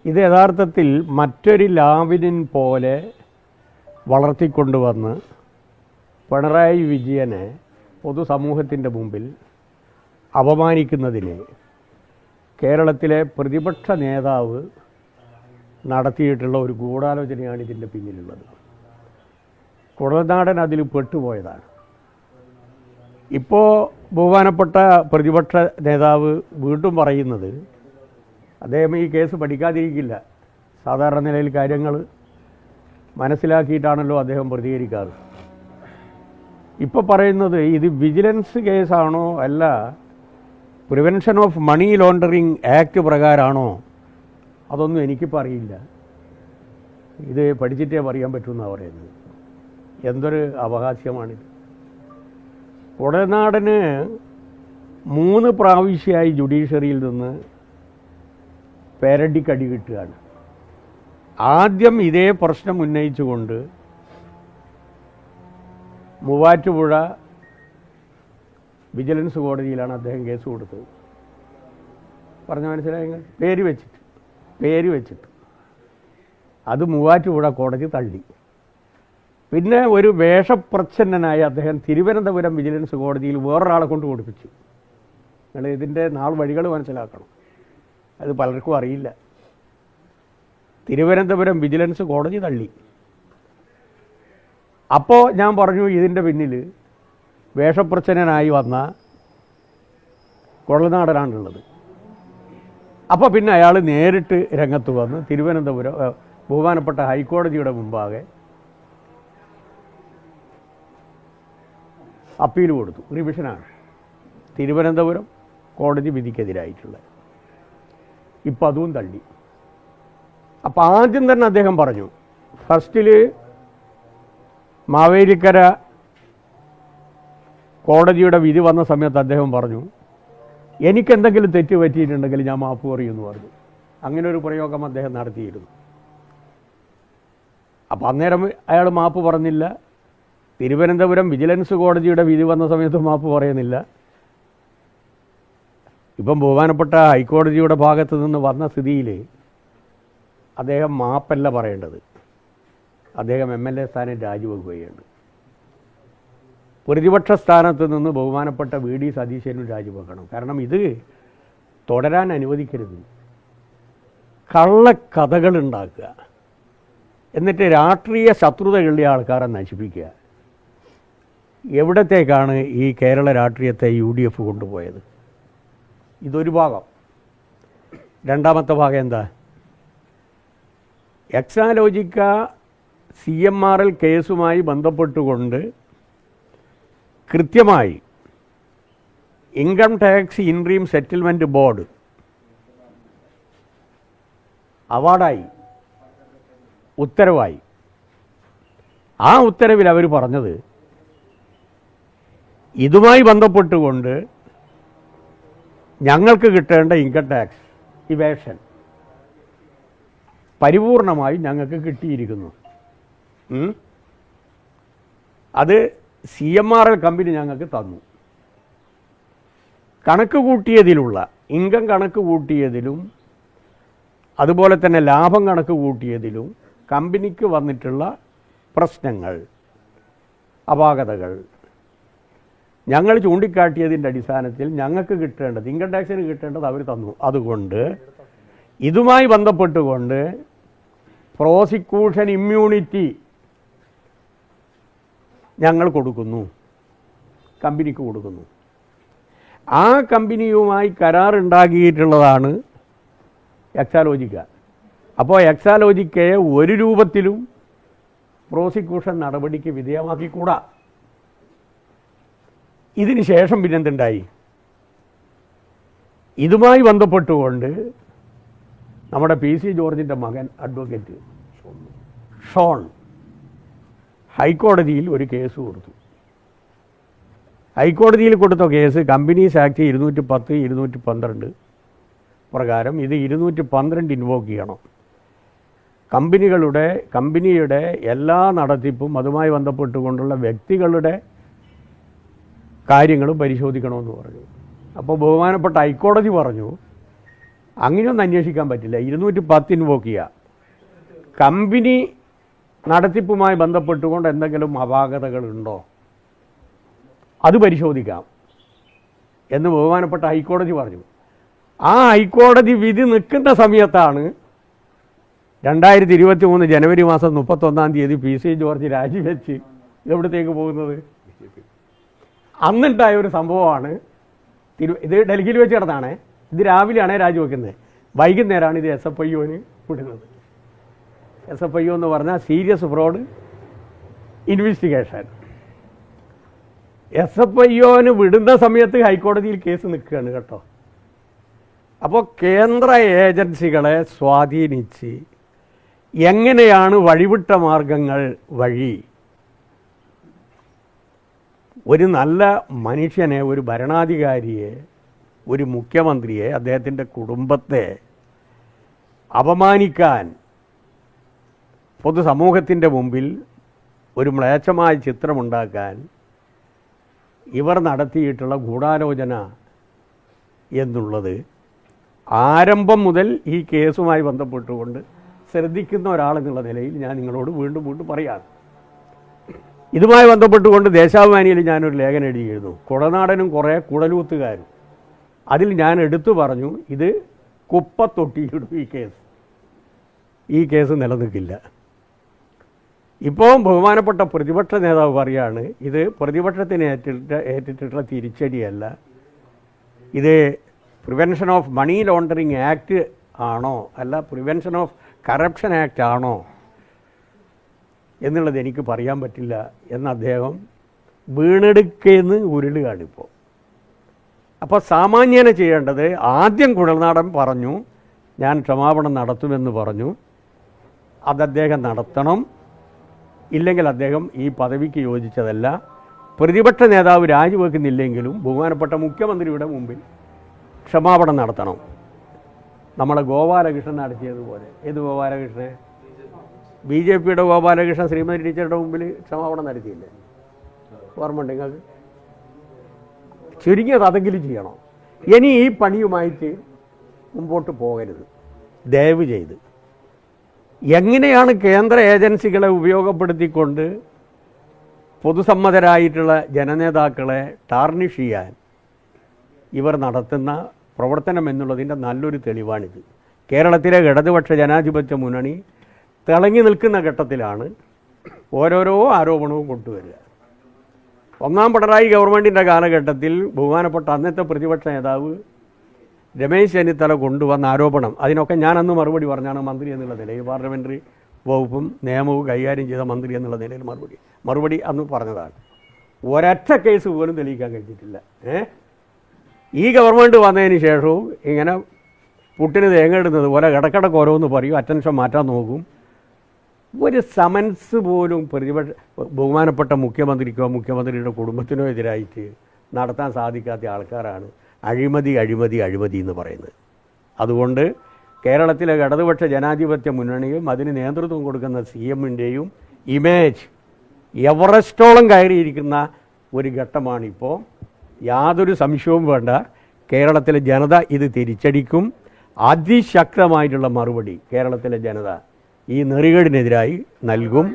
ഇത് യഥാർത്ഥത്തിൽ മറ്റൊരു ലാവിനിൻ പോലെ വളർത്തിക്കൊണ്ടുവന്ന് പിണറായി വിജയനെ പൊതുസമൂഹത്തിൻ്റെ മുമ്പിൽ അപമാനിക്കുന്നതിന് കേരളത്തിലെ പ്രതിപക്ഷ നേതാവ് നടത്തിയിട്ടുള്ള ഒരു ഗൂഢാലോചനയാണ് ഇതിൻ്റെ പിന്നിലുള്ളത്. കുഴൽനാടൻ അതിൽ പെട്ടുപോയതാണ്. ഇപ്പോൾ ബഹുമാനപ്പെട്ട പ്രതിപക്ഷ നേതാവ് വീണ്ടും പറയുന്നത് അദ്ദേഹം ഈ കേസ് പഠിക്കാതിരിക്കില്ല. സാധാരണ നിലയിൽ കാര്യങ്ങൾ മനസ്സിലാക്കിയിട്ടാണല്ലോ അദ്ദേഹം പ്രതികരിക്കാറ്. ഇപ്പോൾ പറയുന്നത് ഇത് വിജിലൻസ് കേസാണോ അല്ല prevention of money laundering act പ്രകാരമാണോ അതൊന്നും എനിക്കിപ്പോൾ അറിയില്ല. ഇത് പഠിച്ചിട്ടേ പറയാൻ പറ്റുമെന്നാണ് പറയുന്നത്. എന്തൊരു അവകാശമാണിത്. കുഴൽനാടന് 3 പ്രാവശ്യമായി ജുഡീഷ്യറിയിൽ നിന്ന് പേരടിക്കടി കിട്ടുകയാണ്. ആദ്യം ഇതേ പ്രശ്നം ഉന്നയിച്ചുകൊണ്ട് മൂവാറ്റുപുഴ വിജിലൻസ് കോടതിയിലാണ് അദ്ദേഹം കേസ് കൊടുത്തത്. പറഞ്ഞ മനസ്സിലായെങ്കിൽ പേര് വെച്ചിട്ട് അത് മൂവാറ്റുപുഴ കോടതി തള്ളി. പിന്നെ ഒരു വേഷപ്രച്ഛന്നനായി അദ്ദേഹം തിരുവനന്തപുരം വിജിലൻസ് കോടതിയിൽ വേറൊരാളെ കൊണ്ട് കൊടുപ്പിച്ചു. നിങ്ങൾ ഇതിൻ്റെ നാൾ വഴികൾ മനസ്സിലാക്കണം. അത് പലർക്കും അറിയില്ല. തിരുവനന്തപുരം വിജിലൻസ് കോടതി തള്ളി. അപ്പോൾ ഞാൻ പറഞ്ഞു ഇതിൻ്റെ പിന്നിൽ വേഷപ്രച്ഛന്നനായി വന്ന കുഴൽനാടനാണുള്ളത്. അപ്പോൾ പിന്നെ അയാൾ നേരിട്ട് രംഗത്ത് വന്ന് തിരുവനന്തപുരം ബഹുമാനപ്പെട്ട ഹൈക്കോടതിയുടെ മുമ്പാകെ അപ്പീൽ കൊടുത്തു. റിവിഷനാണ് തിരുവനന്തപുരം കോടതി വിധിക്കെതിരായിട്ടുള്ളത്. ഇപ്പം അതും തള്ളി. അപ്പം ആദ്യം തന്നെ അദ്ദേഹം പറഞ്ഞു, ഫസ്റ്റിൽ മാവേലിക്കര കോടതിയുടെ വിധി വന്ന സമയത്ത് അദ്ദേഹം പറഞ്ഞു എനിക്കെന്തെങ്കിലും തെറ്റ് പറ്റിയിട്ടുണ്ടെങ്കിൽ ഞാൻ മാപ്പ് പറയുമെന്ന് പറഞ്ഞു. അങ്ങനെ ഒരു പ്രയോഗം അദ്ദേഹം നടത്തിയിരുന്നു. അപ്പം അന്നേരം അയാൾ മാപ്പ് പറഞ്ഞില്ല. തിരുവനന്തപുരം വിജിലൻസ് കോടതിയുടെ വിധി വന്ന സമയത്ത് മാപ്പ് പറയുന്നില്ല. ഇപ്പം ബഹുമാനപ്പെട്ട ഹൈക്കോടതിയുടെ ഭാഗത്ത് നിന്ന് വന്ന സ്ഥിതിയിൽ അദ്ദേഹം മാപ്പല്ല പറയേണ്ടത്, അദ്ദേഹം MLA സ്ഥാനം രാജിവെക്കുകയാണ്. പ്രതിപക്ഷ സ്ഥാനത്ത് നിന്ന് ബഹുമാനപ്പെട്ട VD സതീശനും രാജിവെക്കണം. കാരണം ഇത് തുടരാൻ അനുവദിക്കരുത്. കള്ളക്കഥകളുണ്ടാക്കുക, എന്നിട്ട് രാഷ്ട്രീയ ശത്രുതയുള്ള ആൾക്കാരെ നശിപ്പിക്കുക. എവിടത്തേക്കാണ് ഈ കേരള രാഷ്ട്രീയത്തെ UDF കൊണ്ടുപോയത്? ഇതൊരു ഭാഗം. രണ്ടാമത്തെ ഭാഗം എന്താ? എക്സാലോജിക്ക CMRL കേസുമായി ബന്ധപ്പെട്ടുകൊണ്ട് കൃത്യമായി income tax interim settlement board അവാർഡായി, ഉത്തരവായി. ആ ഉത്തരവിൽ അവർ പറഞ്ഞത് ഇതുമായി ബന്ധപ്പെട്ടുകൊണ്ട് ഞങ്ങൾക്ക് കിട്ടേണ്ട ഇൻകം ടാക്സ് ഇവേഷൻ പരിപൂർണമായി ഞങ്ങൾക്ക് കിട്ടിയിരിക്കുന്നു. അത് CMRL കമ്പനി ഞങ്ങൾക്ക് തന്നു. കണക്ക് കൂട്ടിയതിലുള്ള ഇൻകം കണക്ക് കൂട്ടിയതിലും അതുപോലെ തന്നെ ലാഭം കണക്ക് കൂട്ടിയതിലും കമ്പനിക്ക് വന്നിട്ടുള്ള പ്രശ്നങ്ങൾ, അപാകതകൾ ഞങ്ങൾ ചൂണ്ടിക്കാട്ടിയതിൻ്റെ അടിസ്ഥാനത്തിൽ ഞങ്ങൾക്ക് കിട്ടേണ്ടത് ഇൻകം ടാക്സിന് കിട്ടേണ്ടത് അവർ തന്നു. അതുകൊണ്ട് ഇതുമായി ബന്ധപ്പെട്ടുകൊണ്ട് പ്രോസിക്യൂഷൻ ഇമ്മ്യൂണിറ്റി ഞങ്ങൾ കൊടുക്കുന്നു, കമ്പനിക്ക് കൊടുക്കുന്നു. ആ കമ്പനിയുമായി കരാറുണ്ടാക്കിയിട്ടുള്ളതാണ് എക്സാലോജിക്ക. അപ്പോൾ എക്സാലോജിക്കയെ ഒരു രൂപത്തിലും പ്രോസിക്യൂഷൻ നടപടിക്ക് വിധേയമാക്കിക്കൂടാ. ഇതിന് ശേഷം പിന്നെന്തുണ്ടായി? ഇതുമായി ബന്ധപ്പെട്ടുകൊണ്ട് നമ്മുടെ PC ജോർജിൻ്റെ മകൻ അഡ്വക്കേറ്റ് ഷോൺ ഹൈക്കോടതിയിൽ ഒരു കേസ് കൊടുത്തു. ഹൈക്കോടതിയിൽ കൊടുത്ത കേസ് കമ്പനീസ് ആക്ട് 210, 212 പ്രകാരം ഇത് 212 ഇൻവോക്ക് ചെയ്യണം. കമ്പനിയുടെ എല്ലാ നടത്തിപ്പും അതുമായി ബന്ധപ്പെട്ടുകൊണ്ടുള്ള വ്യക്തികളുടെ കാര്യങ്ങളും പരിശോധിക്കണമെന്ന് പറഞ്ഞു. അപ്പോൾ ബഹുമാനപ്പെട്ട ഹൈക്കോടതി പറഞ്ഞു അങ്ങനെയൊന്നും അന്വേഷിക്കാൻ പറ്റില്ല. 210 ഇൻവോക്ക് ചെയ്യുക. കമ്പനി നടത്തിപ്പുമായി ബന്ധപ്പെട്ടുകൊണ്ട് എന്തെങ്കിലും അപാകതകളുണ്ടോ അത് പരിശോധിക്കാം എന്ന് ബഹുമാനപ്പെട്ട ഹൈക്കോടതി പറഞ്ഞു. ആ ഹൈക്കോടതി വിധി നിൽക്കുന്ന സമയത്താണ് 2023 ജനുവരി മാസം 31-ാം തീയതി PC ജോർജ് രാജിവെച്ച് ഇതെവിടത്തേക്ക് പോകുന്നത്. അന്നുണ്ടായ ഒരു സംഭവമാണ്. ഇത് ഡൽഹിയിൽ വെച്ച് നടന്നാണ്. ഇത് രാവിലെയാണ് രാജിവെക്കുന്നത്. വൈകുന്നേരമാണ് ഇത് SFIOന് വിടുന്നത്. SFIO എന്ന് പറഞ്ഞാൽ സീരിയസ് ഫ്രോഡ് ഇൻവെസ്റ്റിഗേഷൻ. SFIOന് വിടുന്ന സമയത്ത് ഹൈക്കോടതിയിൽ കേസ് നിൽക്കുകയാണ് കേട്ടോ. അപ്പോൾ കേന്ദ്ര ഏജൻസികളെ സ്വാധീനിച്ച് എങ്ങനെയാണ് വഴിവിട്ട മാർഗങ്ങൾ വഴി ഒരു നല്ല മനുഷ്യനെ, ഒരു ഭരണാധികാരിയെ, ഒരു മുഖ്യമന്ത്രിയെ, അദ്ദേഹത്തിൻ്റെ കുടുംബത്തെ അപമാനിക്കാൻ പൊതുസമൂഹത്തിൻ്റെ മുമ്പിൽ ഒരു മ്ലേച്ഛമായ ചിത്രമുണ്ടാക്കാൻ ഇവർ നടത്തിയിട്ടുള്ള ഗൂഢാലോചന എന്നുള്ളത് ആരംഭം മുതൽ ഈ കേസുമായി ബന്ധപ്പെട്ടുകൊണ്ട് ശ്രദ്ധിക്കുന്ന ഒരാളെന്നുള്ള നിലയിൽ ഞാൻ നിങ്ങളോട് വീണ്ടും വീണ്ടും പറയാം. ഇതുമായി ബന്ധപ്പെട്ടുകൊണ്ട് ദേശാഭിമാനിയിൽ ഞാനൊരു ലേഖനം എഴുതിയിരുന്നു. കുടനാടനും കുറേ കുടലൂത്തുകാരും. അതിൽ ഞാൻ എടുത്തു പറഞ്ഞു, ഇത് കുപ്പത്തൊട്ടിയിടും ഈ കേസ് നിലനിൽക്കില്ല. ഇപ്പോൾ ബഹുമാനപ്പെട്ട പ്രതിപക്ഷ നേതാവ് പറയാണ്, ഇത് പ്രതിപക്ഷത്തിന് ഏറ്റിട്ടുള്ള തിരിച്ചടിയല്ല, ഇത് prevention of money laundering act ആണോ അല്ല പ്രിവെൻഷൻ ഓഫ് കറപ്ഷൻ ആക്ട് ആണോ എന്നുള്ളത് എനിക്ക് പറയാൻ പറ്റില്ല എന്ന് അദ്ദേഹം വീണെടുക്കെന്ന് ഉരുളുകയാണിപ്പോൾ. അപ്പോൾ സാമാന്യനെ ചെയ്യേണ്ടത്, ആദ്യം കുഴൽനാടൻ പറഞ്ഞു ഞാൻ ക്ഷമാപണം നടത്തുമെന്ന് പറഞ്ഞു. അത് അദ്ദേഹം നടത്തണം. ഇല്ലെങ്കിൽ അദ്ദേഹം ഈ പദവിക്ക് യോജിച്ചതല്ല. പ്രതിപക്ഷ നേതാവ് രാജിവെക്കുന്നില്ലെങ്കിലും ബഹുമാനപ്പെട്ട മുഖ്യമന്ത്രിയുടെ മുമ്പിൽ ക്ഷമാപണം നടത്തണം. നമ്മളെ ഗോപാലകൃഷ്ണൻ നടത്തിയതുപോലെ. ഏത് ഗോപാലകൃഷ്ണൻ? BJPയുടെ ഗോപാലകൃഷ്ണൻ ശ്രീമതി ടീച്ചറുടെ മുമ്പിൽ ക്ഷമാപണം നടത്തിയില്ലേ? ഓർമ്മയുണ്ട് നിങ്ങൾക്ക്? ചുരുങ്ങിയത് അതെങ്കിലും ചെയ്യണം. ഇനി ഈ പണിയുമായിട്ട് മുമ്പോട്ട് പോകരുത് ദയവ് ചെയ്ത്. എങ്ങനെയാണ് കേന്ദ്ര ഏജൻസികളെ ഉപയോഗപ്പെടുത്തിക്കൊണ്ട് പൊതുസമ്മതരായിട്ടുള്ള ജനനേതാക്കളെ ടാർണിഷ് ചെയ്യാൻ ഇവർ നടത്തുന്ന പ്രവർത്തനം എന്നുള്ളതിൻ്റെ നല്ലൊരു തെളിവാണിത്. കേരളത്തിലെ ഇടതുപക്ഷ ജനാധിപത്യ മുന്നണി തിളങ്ങി നിൽക്കുന്ന ഘട്ടത്തിലാണ് ഓരോരോ ആരോപണവും കൊണ്ടുവരിക. ഒന്നാം പിണറായി ഗവൺമെൻറ്റിൻ്റെ കാലഘട്ടത്തിൽ ബഹുമാനപ്പെട്ട അന്നത്തെ പ്രതിപക്ഷ നേതാവ് രമേശ് ചെന്നിത്തല കൊണ്ടുവന്ന ആരോപണം, അതിനൊക്കെ ഞാനന്ന് മറുപടി പറഞ്ഞാണ് മന്ത്രി എന്നുള്ള നിലയിൽ, പാർലമെൻ്ററി വകുപ്പും നിയമവും കൈകാര്യം ചെയ്ത മന്ത്രി എന്നുള്ള നിലയിൽ മറുപടി അന്ന് പറഞ്ഞതാണ്. ഒരൊറ്റ കേസ് പോലും തെളിയിക്കാൻ കഴിഞ്ഞിട്ടില്ല. ഈ ഗവൺമെൻറ് വന്നതിന് ശേഷവും ഇങ്ങനെ പുട്ടിന് തേങ്ങയിടുന്നത് പോലെ ഇടക്കിടക്ക് ഓരോന്ന് പറയും, അറ്റൻഷൻ മാറ്റാൻ നോക്കും. ഒരു സമൻസ് പോലും ബഹുമാനപ്പെട്ട മുഖ്യമന്ത്രിക്കോ മുഖ്യമന്ത്രിയുടെ കുടുംബത്തിനോ എതിരായിട്ട് നടത്താൻ സാധിക്കാത്ത ആൾക്കാരാണ് അഴിമതി എന്ന് പറയുന്നത്. അതുകൊണ്ട് കേരളത്തിലെ ഇടതുപക്ഷ ജനാധിപത്യ മുന്നണിയും അതിന് നേതൃത്വം കൊടുക്കുന്ന CMൻ്റെയും ഇമേജ് എവറസ്റ്റോളം കയറിയിരിക്കുന്ന ഒരു ഘട്ടമാണിപ്പോൾ. യാതൊരു സംശയവും വേണ്ട, കേരളത്തിലെ ജനത ഇത് തിരിച്ചടിക്കും. അതിശക്തമായിട്ടുള്ള മറുപടി കേരളത്തിലെ ജനത ഈ നെറികേടിനെതിരായി നൽകും.